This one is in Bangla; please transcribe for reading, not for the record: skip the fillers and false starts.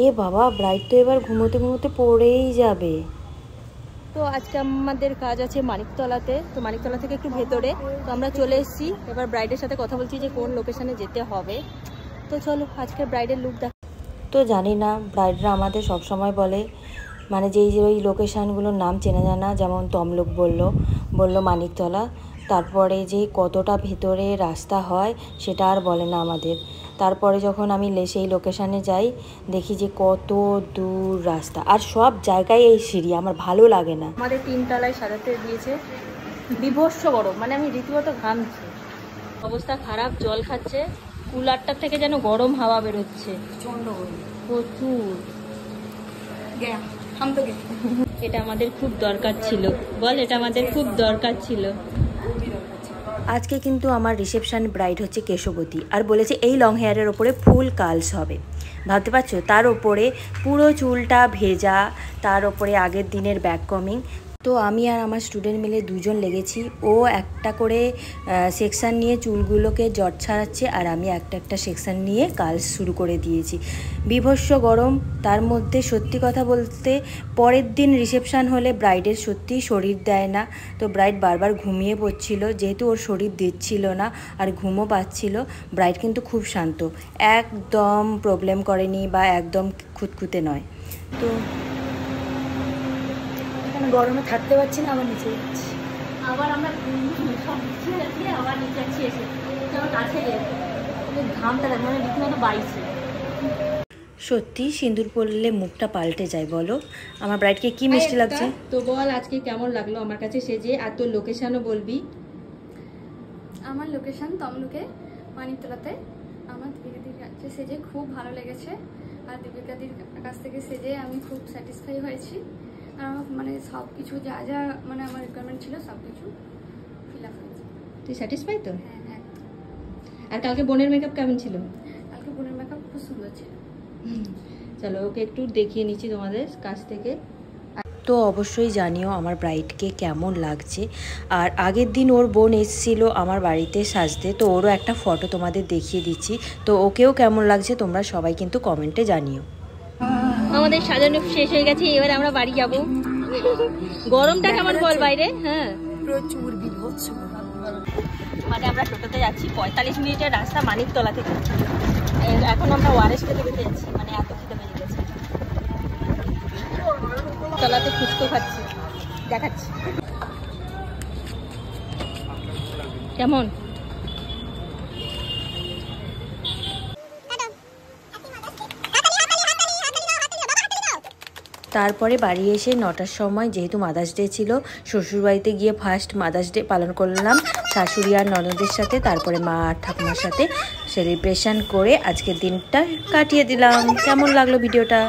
এ বাবা, ব্রাইড তো এবার ঘুমোতে ঘুমোতে পড়েই যাবে। তো আজকে আমাদের কাজ আছে মানিকতলাতে, তো মানিকতলা থেকে একটু ভেতরে। তো আমরা চলে এসেছি, এবার ব্রাইডের সাথে কথা বলছি যে কোন লোকেশনে যেতে হবে। তো চলো আজকে ব্রাইডের লুক দেখ। তো জানি না, ব্রাইডরা আমাদের সব সময় বলে মানে যেই যে ওই লোকেশানগুলোর নাম চেনা জানা, যেমন তমলুক বললো মানিকতলা, তারপরে যে কতটা ভেতরে রাস্তা হয় সেটা আর বলে না আমাদের। তারপরে যখন আমি সেই লোকেশানে যাই দেখি যে কত দূর রাস্তা, আর সব জায়গায় এই সিঁড়ি, আমার ভালো লাগে না। আমাদের 3 তলায় সাজাতে দিয়েছে, বিভৎস গরম, মানে আমি রীতিমতো ঘামছি, অবস্থা খারাপ। জল খাচ্ছে, কুলারটার থেকে যেন গরম হাওয়া বেরোচ্ছে প্রচুর। এটা আমাদের খুব দরকার ছিল, বল, এটা আমাদের খুব দরকার ছিল। আজকে কিন্তু আমার রিসেপশন ব্রাইড হচ্ছে কেশবতী, আর বলেছে এই লং হেয়ারের ওপরে ফুল কালস হবে। ভাবতে পারছো, তার ওপরে পুরো চুলটা ভেজা, তার ওপরে আগের দিনের ব্যাক কমিং। তো আমি আর আমার স্টুডেন্ট মিলে দুজন লেগেছি, ও একটা করে সেকশান নিয়ে চুলগুলোকে জট ছাড়াচ্ছে, আর আমি একটা একটা সেকশান নিয়ে কালস শুরু করে দিয়েছি। বীভৎস গরম, তার মধ্যে সত্যি কথা বলতে পরের দিন রিসেপশান হলে ব্রাইডের সত্যিই শরীর দেয় না। তো ব্রাইড বারবার ঘুমিয়ে পড়ছিল, যেহেতু ওর শরীর দিচ্ছিল না আর ঘুমও পাচ্ছিল। ব্রাইড কিন্তু খুব শান্ত, একদম প্রবলেম করেনি বা একদম খুঁতখুঁতে নয়। তো গরমে থাকতে পারছি না, আবার নিচে যাচ্ছি, আবার আমরা সব নিচে যাচ্ছি, আবার নিচে যাচ্ছি, এসে আমার কাছে ঘামটা দেখ, মানে রীতিমতো বাইছে। সত্যি সিঁদুর পরলে মুখটা পাল্টে যায়। বলো আমার ব্রাইডকে কি মিষ্টি লাগছে। তো বল আজকে কেমন লাগলো আমার কাছে সেজে, আর তোর লোকেশনও বলবি। আমার লোকেশন তমলুকে মানিকতলাতে। আমার দীপিকাদির কাছে সেজে খুব ভালো লেগেছে, আর দীপিকাদির কাছ থেকে সেজে আমি খুব স্যাটিসফাই হয়েছি। আর আমার মানে সব কিছু যা যা মানে আমার রিকোয়ারমেন্ট ছিল সব কিছু ফিল আপ হয়েছে। তুই স্যাটিসফাই তো? হ্যাঁ হ্যাঁ। আর কালকে বোনের মেকআপ কেমন ছিল? কালকে বোনের মেকআপ খুব সুন্দর ছিল। চলো ওকে একটু দেখিয়ে নিচ্ছি তোমাদের কাছ থেকে। তো অবশ্যই জানিও আমার ব্রাইডকে কেমন লাগছে। আর আগের দিন ওর বোন এসেছিলো আমার বাড়িতে সাজতে, তো ওরও একটা ফটো তোমাদের দেখিয়ে দিচ্ছি। তো ওকেও কেমন লাগছে তোমরা সবাই কিন্তু কমেন্টে জানিও। আমাদের সাজানো শেষ হয়ে গেছে, এবার আমরা বাড়ি যাব। গরমটা কেমন বল বাইরে? হ্যাঁ প্রচুর বিভৎস, মানে আমরা টোটোতে যাচ্ছি 45 মিনিটের রাস্তা মানিকতলা থেকে। এখন আমরা ওয়ারেস খেতে খেতে যাচ্ছি, মানে এত খেতে বেজে গেছে। তলাতে ফুচকো খাচ্ছি, দেখাচ্ছি কেমন। তারপরে বাড়ি এসে 9টার সময়, যেহেতু মাদার্স ডে ছিল, শ্বশুরবাড়িতে গিয়ে ফার্স্ট মাদার্স ডে পালন করলাম শাশুড়ি আর ননদের সাথে। তারপরে মা আর ঠাকুমার সাথে সেলিব্রেশন করে আজকের দিনটা কাটিয়ে দিলাম। কেমন লাগলো ভিডিওটা?